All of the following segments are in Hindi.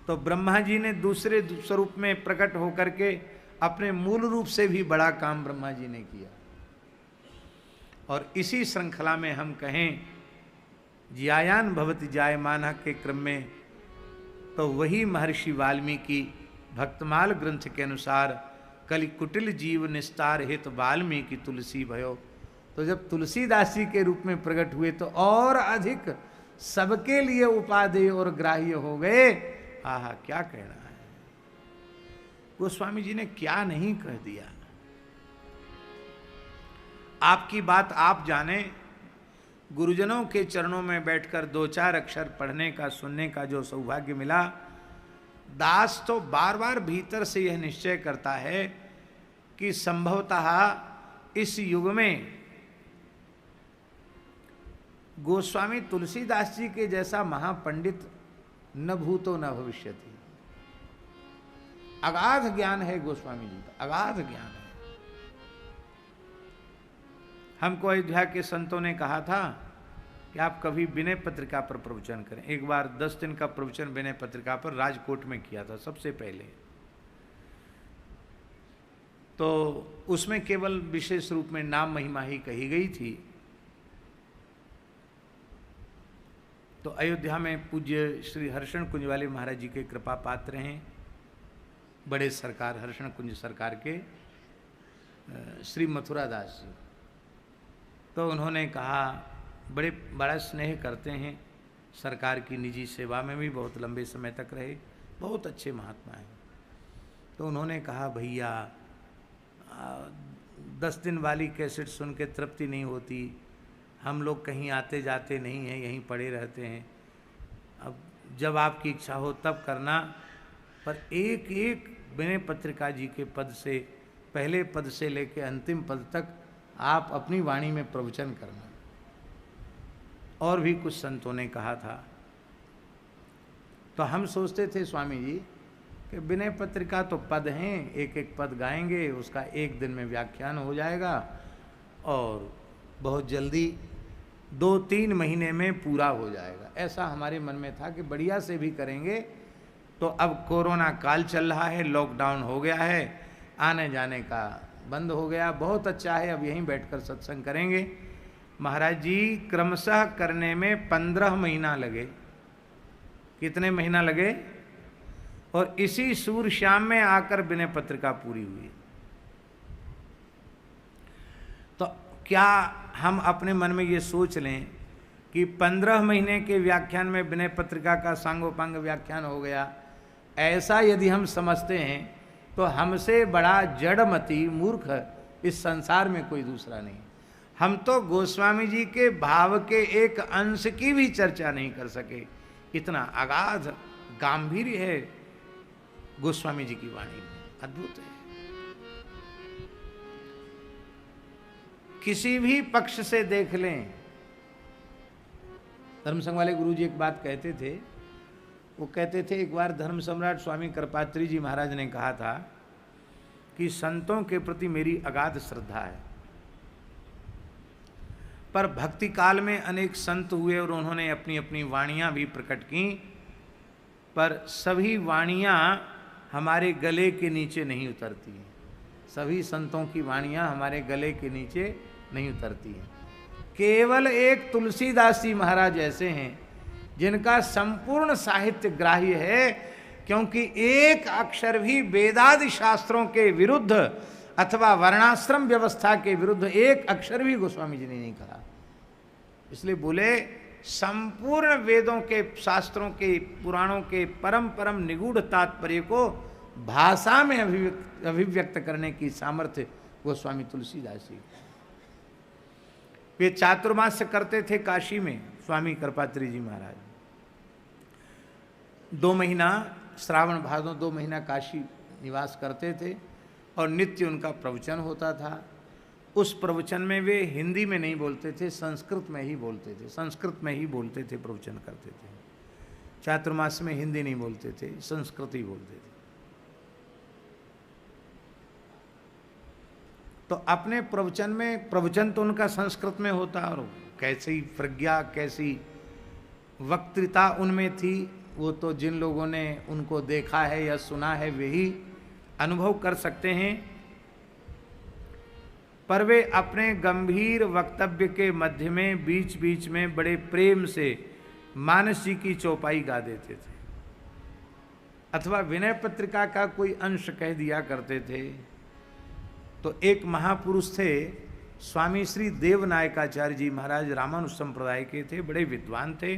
तो ब्रह्मा जी ने दूसरे स्वरूप में प्रकट होकर के अपने मूल रूप से भी बड़ा काम ब्रह्मा जी ने किया। और इसी श्रृंखला में हम कहें ज्यायान भवति जायमाना के क्रम में, तो वही महर्षि वाल्मीकि भक्तमाल ग्रंथ के अनुसार कलि कुटिल जीव निस्तार हित वाल्मीकि तुलसी भयो। तो जब तुलसीदास जी के रूप में प्रकट हुए तो और अधिक सबके लिए उपादेय और ग्राह्य हो गए। आहा, क्या कहना है, गोस्वामी जी ने क्या नहीं कह दिया। आपकी बात आप जाने, गुरुजनों के चरणों में बैठकर दो चार अक्षर पढ़ने का, सुनने का जो सौभाग्य मिला, दास तो बार बार भीतर से यह निश्चय करता है कि संभवतः इस युग में गोस्वामी तुलसीदास जी के जैसा महापंडित न भूतो न भविष्यति। अगाध ज्ञान है गोस्वामी जी का, अगाध ज्ञान है। हमको अयोध्या के संतों ने कहा था कि आप कभी विनय पत्रिका पर प्रवचन करें। एक बार 10 दिन का प्रवचन विनय पत्रिका पर राजकोट में किया था सबसे पहले। तो उसमें केवल विशेष रूप में नाम महिमा ही कही गई थी। तो अयोध्या में पूज्य श्री हर्षण कुंज वाले महाराज जी के कृपा पात्र हैं, बड़े सरकार हर्षण कुंज सरकार के श्री मथुरा दास जी। तो उन्होंने कहा, बड़ा स्नेह करते हैं, सरकार की निजी सेवा में भी बहुत लंबे समय तक रहे, बहुत अच्छे महात्मा हैं। तो उन्होंने कहा, भैया 10 दिन वाली कैसेट सुन के तृप्ति नहीं होती, हम लोग कहीं आते जाते नहीं हैं, यहीं पड़े रहते हैं। अब जब आपकी इच्छा हो तब करना, पर एक एक विनय पत्रिका जी के पद से, पहले पद से लेकर अंतिम पद तक आप अपनी वाणी में प्रवचन करना। और भी कुछ संतों ने कहा था। तो हम सोचते थे स्वामी जी कि विनय पत्रिका तो पद हैं, एक एक पद गाएंगे, उसका एक दिन में व्याख्यान हो जाएगा और बहुत जल्दी 2-3 महीने में पूरा हो जाएगा। ऐसा हमारे मन में था कि बढ़िया से भी करेंगे। तो अब कोरोना काल चल रहा है, लॉकडाउन हो गया है, आने जाने का बंद हो गया। बहुत अच्छा है, अब यहीं बैठकर सत्संग करेंगे। महाराज जी क्रमशः करने में 15 महीना लगे। कितने महीना लगे? और इसी सूर्य शाम में आकर विनय पत्रिका पूरी हुई। तो क्या हम अपने मन में ये सोच लें कि 15 महीने के व्याख्यान में विनय पत्रिका का सांगोपांग व्याख्यान हो गया, ऐसा यदि हम समझते हैं तो हमसे बड़ा जड़मती मूर्ख इस संसार में कोई दूसरा नहीं। हम तो गोस्वामी जी के भाव के एक अंश की भी चर्चा नहीं कर सके। इतना अगाध गांभीर्य है गोस्वामी जी की वाणी में, अद्भुत है। किसी भी पक्ष से देख लें। धर्म संघ वाले गुरु जी एक बात कहते थे, वो कहते थे एक बार धर्म सम्राट स्वामी कृपात्री जी महाराज ने कहा था कि संतों के प्रति मेरी अगाध श्रद्धा है, पर भक्ति काल में अनेक संत हुए और उन्होंने अपनी अपनी वाणियाँ भी प्रकट की, पर सभी वाणियाँ हमारे गले के नीचे नहीं उतरती हैं। सभी संतों की वाणियाँ हमारे गले के नीचे नहीं उतरती हैं। केवल एक तुलसीदास जी महाराज ऐसे हैं जिनका संपूर्ण साहित्य ग्राह्य है, क्योंकि एक अक्षर भी वेदादि शास्त्रों के विरुद्ध अथवा वर्णाश्रम व्यवस्था के विरुद्ध एक अक्षर भी गोस्वामी जी ने नहीं कहा। इसलिए बोले संपूर्ण वेदों के, शास्त्रों के, पुराणों के परम परम निगूढ़ तात्पर्य को भाषा में अभिव्यक्त करने की सामर्थ्य गोस्वामी तुलसीदास जी। वे चातुर्मास्य करते थे काशी में, स्वामी कृपात्री जी महाराज 2 महीना श्रावण भादों 2 महीना काशी निवास करते थे और नित्य उनका प्रवचन होता था। उस प्रवचन में वे हिंदी में नहीं बोलते थे, संस्कृत में ही बोलते थे, संस्कृत में ही बोलते थे, प्रवचन करते थे। चातुर्मास में हिंदी नहीं बोलते थे, संस्कृत ही बोलते थे। तो अपने प्रवचन में, प्रवचन तो उनका संस्कृत में होता और कैसी प्रज्ञा, कैसी वक्तृता उनमें थी, वो तो जिन लोगों ने उनको देखा है या सुना है वे ही अनुभव कर सकते हैं, पर वे अपने गंभीर वक्तव्य के मध्य में बीच बीच में बड़े प्रेम से मानस जी की चौपाई गा देते थे, अथवा विनय पत्रिका का कोई अंश कह दिया करते थे। तो एक महापुरुष थे, स्वामी श्री देवनायकाचार्य जी महाराज, रामानुज संप्रदाय के थे, बड़े विद्वान थे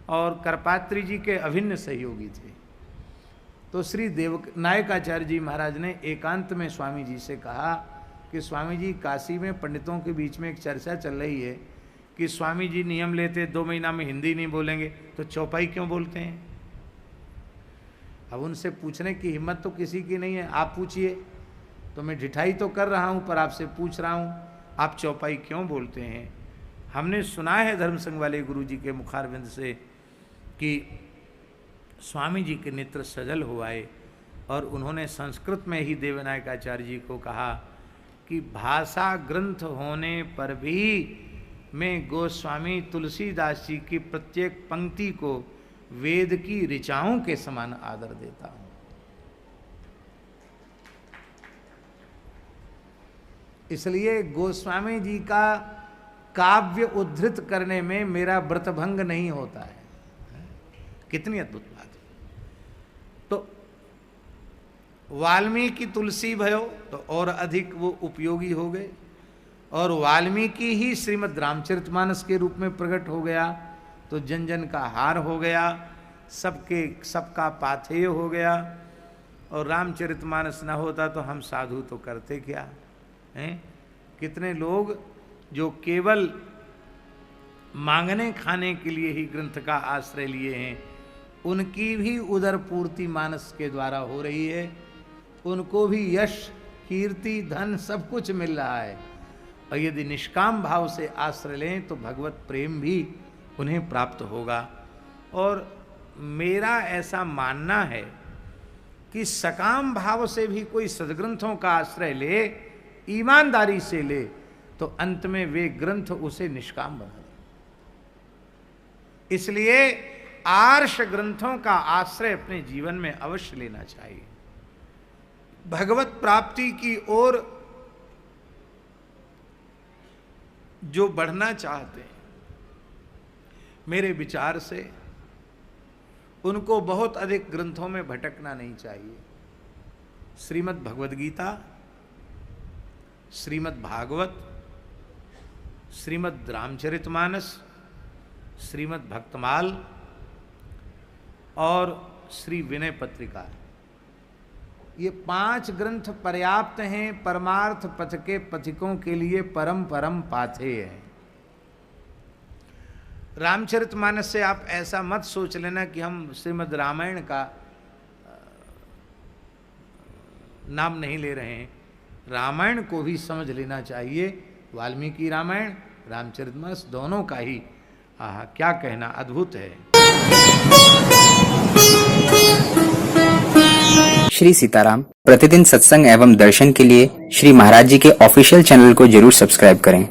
और करपात्री जी के अभिन्न सहयोगी थे। तो श्री देवनायकाचार्य जी महाराज ने एकांत में स्वामी जी से कहा कि स्वामी जी, काशी में पंडितों के बीच में एक चर्चा चल रही है कि स्वामी जी नियम लेते 2 महीना में हिंदी नहीं बोलेंगे तो चौपाई क्यों बोलते हैं। अब उनसे पूछने की हिम्मत तो किसी की नहीं है, आप पूछिए। तो मैं ढिठाई तो कर रहा हूं पर आपसे पूछ रहा हूं, आप चौपाई क्यों बोलते हैं। हमने सुना है धर्म संघ वाले गुरु जी के मुखारविंद से कि स्वामी जी के नेत्र सजल हो आए और उन्होंने संस्कृत में ही देवनायकाचार्य जी को कहा कि भाषा ग्रंथ होने पर भी मैं गोस्वामी तुलसीदास जी की प्रत्येक पंक्ति को वेद की ऋचाओं के समान आदर देता हूं। इसलिए गोस्वामी जी का काव्य उद्धृत करने में मेरा व्रतभंग नहीं होता है। कितनी अद्भुत बात है। तो वाल्मीकि तुलसी भयो तो और अधिक वो उपयोगी हो गए, और वाल्मीकि ही श्रीमद् रामचरितमानस के रूप में प्रकट हो गया तो जन जन का हार हो गया, सबका पाथेय हो गया। और रामचरितमानस न होता तो हम साधु तो करते क्या हैं। कितने लोग जो केवल मांगने खाने के लिए ही ग्रंथ का आश्रय लिए हैं, उनकी भी उदर पूर्ति मानस के द्वारा हो रही है, उनको भी यश कीर्ति धन सब कुछ मिल रहा है। और यदि निष्काम भाव से आश्रय लें तो भगवत प्रेम भी उन्हें प्राप्त होगा। और मेरा ऐसा मानना है कि सकाम भाव से भी कोई सद्ग्रंथों का आश्रय ले, ईमानदारी से ले, तो अंत में वे ग्रंथ उसे निष्काम बना दें। इसलिए आर्ष ग्रंथों का आश्रय अपने जीवन में अवश्य लेना चाहिए। भगवत प्राप्ति की ओर जो बढ़ना चाहते हैं, मेरे विचार से उनको बहुत अधिक ग्रंथों में भटकना नहीं चाहिए। श्रीमद् भगवद गीता, श्रीमद् भागवत, श्रीमद् रामचरितमानस, श्रीमद् भक्तमाल और श्री विनय पत्रिका, ये 5 ग्रंथ पर्याप्त हैं परमार्थ पथ के पथिकों के लिए, परम परम पाथेय हैं। रामचरितमानस से आप ऐसा मत सोच लेना कि हम श्रीमद् रामायण का नाम नहीं ले रहे हैं। रामायण को भी समझ लेना चाहिए। वाल्मीकि रामायण, रामचरितमानस दोनों का ही क्या कहना, अद्भुत है। श्री सीताराम प्रतिदिन सत्संग एवं दर्शन के लिए श्री महाराज जी के ऑफिशियल चैनल को जरूर सब्सक्राइब करें।